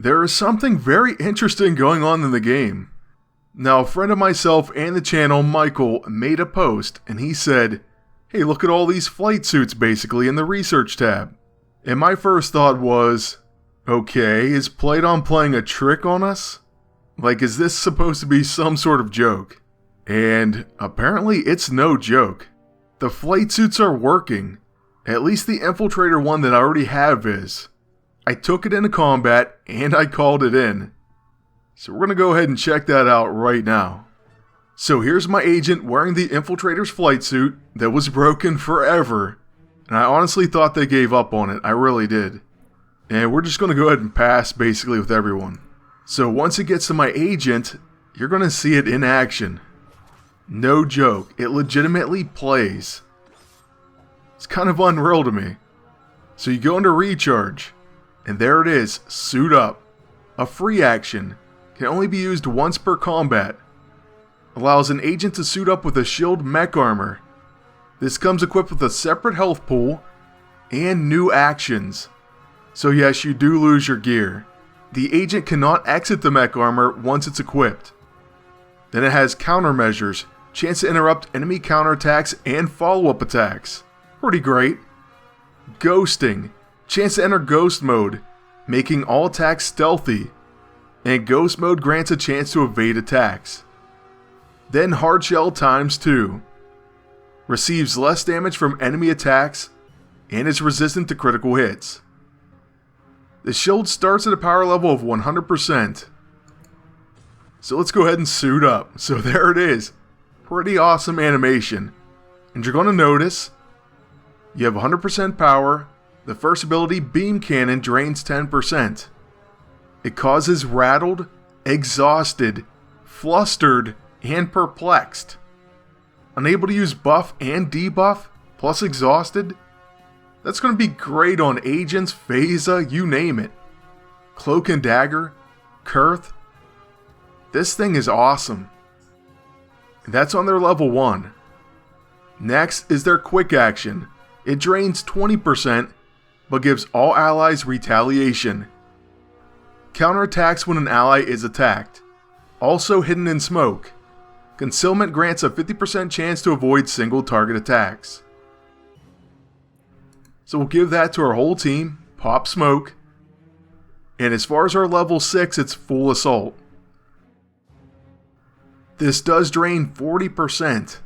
there is something very interesting going on in the game. Now, a friend of myself and the channel, Michael, made a post and he said, hey, look at all these flight suits basically in the research tab. And my first thought was, okay, is Playdon playing a trick on us? Like, is this supposed to be some sort of joke? And apparently it's no joke. The flight suits are working. At least the Infiltrator one that I already have is. I took it into combat and I called it in. So we're going to go ahead and check that out right now. So here's my agent wearing the Infiltrator's flight suit that was broken forever. And I honestly thought they gave up on it. I really did. And we're just going to go ahead and pass basically with everyone. So once it gets to my agent, you're going to see it in action. No joke, it legitimately plays. It's kind of unreal to me. So you go into recharge, and there it is, suit up. A free action, can only be used once per combat. Allows an agent to suit up with a shield mech armor. This comes equipped with a separate health pool, and new actions. So yes, you do lose your gear. The agent cannot exit the mech armor once it's equipped. Then it has countermeasures, chance to interrupt enemy counterattacks and follow-up attacks. Pretty great. Ghosting, chance to enter ghost mode, making all attacks stealthy. And ghost mode grants a chance to evade attacks. Then hard shell times 2. Receives less damage from enemy attacks and is resistant to critical hits. The shield starts at a power level of 100%. So let's go ahead and suit up. So there it is. Pretty awesome animation. And you're going to notice you have 100% power. The first ability, Beam Cannon, drains 10%. It causes rattled, exhausted, flustered, and perplexed. Unable to use buff and debuff, plus exhausted. That's going to be great on agents, Phasa, you name it. Cloak and Dagger, Kurth. This thing is awesome. That's on their level 1. Next is their quick action. It drains 20%, but gives all allies retaliation. Counterattacks when an ally is attacked. Also hidden in smoke. Concealment grants a 50% chance to avoid single target attacks. So we'll give that to our whole team, Pop Smoke. And as far as our level 6, it's Full Assault. This does drain 40%.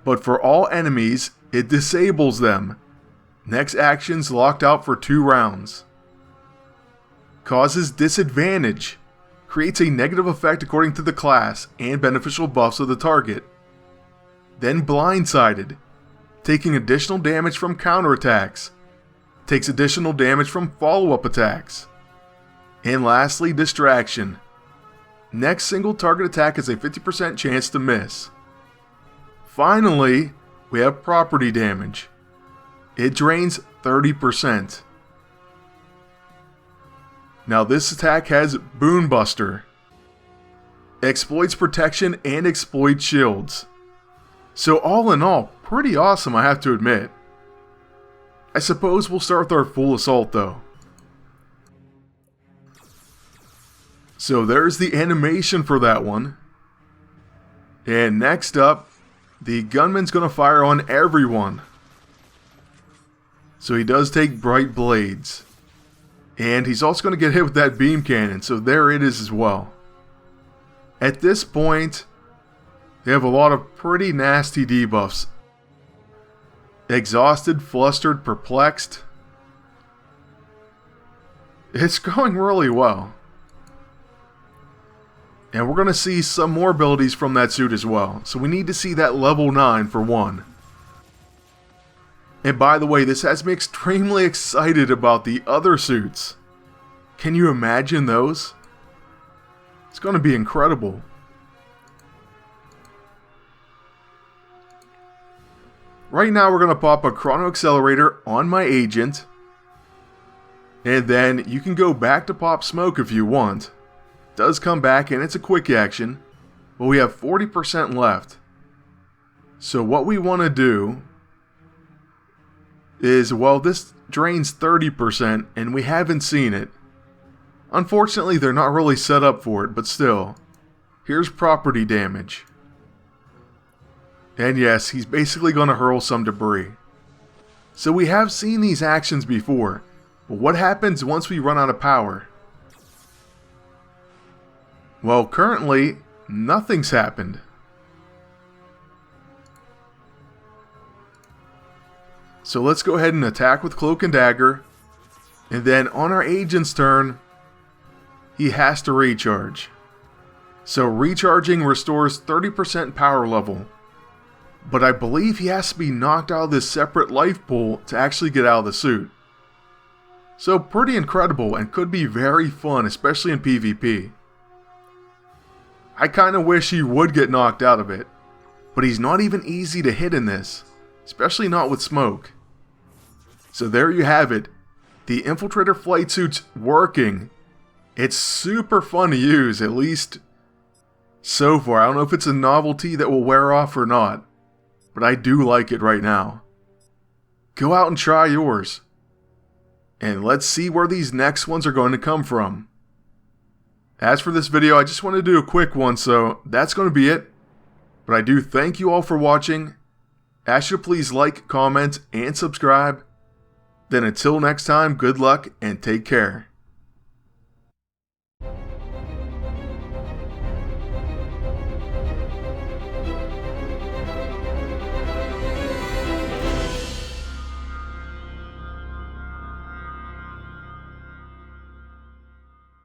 But for all enemies, it disables them. Next action's locked out for 2 rounds. Causes disadvantage. Creates a negative effect according to the class and beneficial buffs of the target. Then Blindsided. Taking additional damage from counterattacks. Takes additional damage from follow-up attacks. And lastly, Distraction. Next single target attack has a 50% chance to miss. Finally, we have Property Damage. It drains 30%. Now this attack has Boonbuster. Exploits protection and exploits shields. So all in all, pretty awesome, I have to admit. I suppose we'll start with our Full Assault though. So there's the animation for that one. And next up, the gunman's going to fire on everyone. So he does take Bright Blades. And he's also going to get hit with that Beam Cannon, so there it is as well. At this point, they have a lot of pretty nasty debuffs. Exhausted, Flustered, Perplexed. It's going really well. And we're going to see some more abilities from that suit as well. So we need to see that level 9 for one. And by the way, this has me extremely excited about the other suits. Can you imagine those? It's going to be incredible. Right now we're going to pop a Chrono Accelerator on my agent. And then you can go back to Pop Smoke if you want. It does come back and it's a quick action. But we have 40% left. So what we want to do is, well, this drains 30% and we haven't seen it. Unfortunately, they're not really set up for it, but still. Here's property damage. And yes, he's basically going to hurl some debris. So we have seen these actions before, but what happens once we run out of power? Well, currently, nothing's happened. So let's go ahead and attack with Cloak and Dagger, and then on our agent's turn, he has to recharge. So recharging restores 30% power level. But I believe he has to be knocked out of this separate life pool to actually get out of the suit. So pretty incredible and could be very fun, especially in PvP. I kinda wish he would get knocked out of it, but he's not even easy to hit in this, especially not with smoke. So there you have it, the Infiltrator Flight Suit's working. It's super fun to use, at least so far. I don't know if it's a novelty that will wear off or not, but I do like it right now. Go out and try yours. And let's see where these next ones are going to come from. As for this video, I just want to do a quick one, so that's going to be it. But I do thank you all for watching. Ask you to please like, comment, and subscribe. Then until next time, good luck and take care.